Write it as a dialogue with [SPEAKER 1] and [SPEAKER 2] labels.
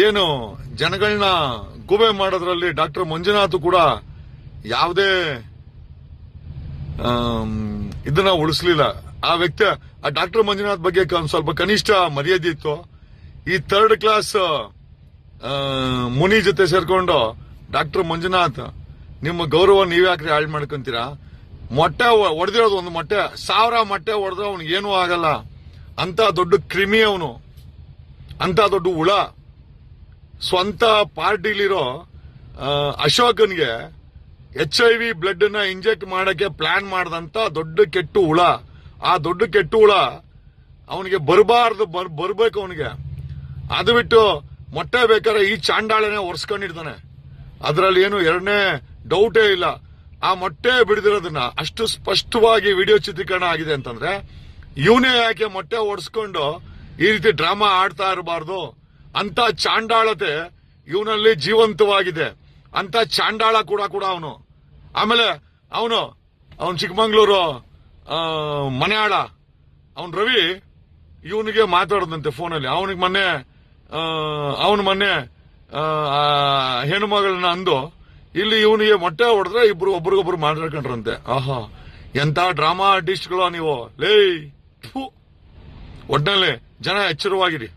[SPEAKER 1] ಏನು ಜನಗಳನ್ನ ಗೂಬೆ ಮಾಡೋದ್ರಲ್ಲಿ ಡಾಕ್ಟರ್ ಮಂಜುನಾಥ್ ಕೂಡ ಯಾವುದೇ ಇದನ್ನ ಉಳಿಸ್ಲಿಲ್ಲ. ಆ ವ್ಯಕ್ತಿ ಆ ಡಾಕ್ಟರ್ ಮಂಜುನಾಥ್ ಬಗ್ಗೆ ಸ್ವಲ್ಪ ಕನಿಷ್ಠ ಮರ್ಯಾದೆ ಇತ್ತು. ಈ 3rd ಕ್ಲಾಸ್ ಮುನಿ ಜೊತೆ ಸೇರ್ಕೊಂಡು ಡಾಕ್ಟರ್ ಮಂಜುನಾಥ್ ನಿಮ್ಮ ಗೌರವ ನೀವ್ಯಾಕ್ರಿ ಹಾಳು ಮಾಡ್ಕೊಂತೀರಾ? ಮೊಟ್ಟೆ ಹೊಡೆದಿರೋದು ಒಂದು ಮೊಟ್ಟೆ, 1000 ಮೊಟ್ಟೆ ಹೊಡೆದ್ರೆ ಅವ್ನಿಗೆ ಏನೂ ಆಗಲ್ಲ. ಅಂತ ದೊಡ್ಡ ಕ್ರಿಮಿ ಅವನು, ಅಂತ ದೊಡ್ಡ ಹುಳ. ಸ್ವಂತ ಪಾರ್ಟಿಲಿರೋ ಅಶೋಕನ್ಗೆ HIV ಬ್ಲಡ್ ನ ಇಂಜೆಕ್ಟ್ ಮಾಡಕ್ಕೆ ಪ್ಲಾನ್ ಮಾಡದಂತ ದೊಡ್ಡ ಕೆಟ್ಟ ಹುಳ. ಆ ದೊಡ್ಡ ಕೆಟ್ಟ ಹುಳ ಅವನಿಗೆ ಬರಬಾರ್ದು, ಬರ್ಬೇಕು ಅವನಿಗೆ. ಅದು ಬಿಟ್ಟು ಮೊಟ್ಟೆ ಬೇಕಾದ್ರೆ ಈ ಚಾಂಡಾಳನೆ ಒರೆಸ್ಕೊಂಡಿರ್ತಾನೆ, ಅದರಲ್ಲಿ ಏನು ಎರಡನೇ ಡೌಟೇ ಇಲ್ಲ. ಆ ಮೊಟ್ಟೆ ಬಿಡಿದಿರೋದನ್ನ ಅಷ್ಟು ಸ್ಪಷ್ಟವಾಗಿ ವಿಡಿಯೋ ಚಿತ್ರೀಕರಣ ಆಗಿದೆ ಅಂತಂದ್ರೆ ಇವನೇ ಯಾಕೆ ಮೊಟ್ಟೆ ಒಡ್ಸ್ಕೊಂಡು ಈ ರೀತಿ ಡ್ರಾಮಾ ಆಡ್ತಾ ಇರಬಾರ್ದು? ಅಂತ ಚಾಂಡಾಳತೆ ಇವನಲ್ಲಿ ಜೀವಂತವಾಗಿದೆ. ಅಂತ ಚಾಂಡಾಳ ಕೂಡ ಅವನು. ಆಮೇಲೆ ಅವನು ಚಿಕ್ಕಮಂಗ್ಳೂರು ಮನೆ ಆಳ ಅವನ್ ರವಿ ಇವನಿಗೆ ಮಾತಾಡದಂತೆ ಫೋನಲ್ಲಿ. ಅವನಿಗೆ ಮೊನ್ನೆ ಹೆಣ್ಣು ಮಗಳನ್ನ ಅಂದು ಇಲ್ಲಿ ಇವನಿಗೆ ಮೊಟ್ಟೆ ಹೊಡೆದ್ರೆ ಇಬ್ರು ಒಬ್ರಿಗೊಬ್ರು ಮಾತಾಡ್ಕೊಂಡ್ರಂತೆ. ಆಹಾ, ಎಂತ ಡ್ರಾಮಾ ಆರ್ಟಿಸ್ಟ್ಗಳು ನೀವು ಲೇ. ಒಟ್ನಲ್ಲಿ ಜನ ಎಚ್ಚರವಾಗಿರಿ.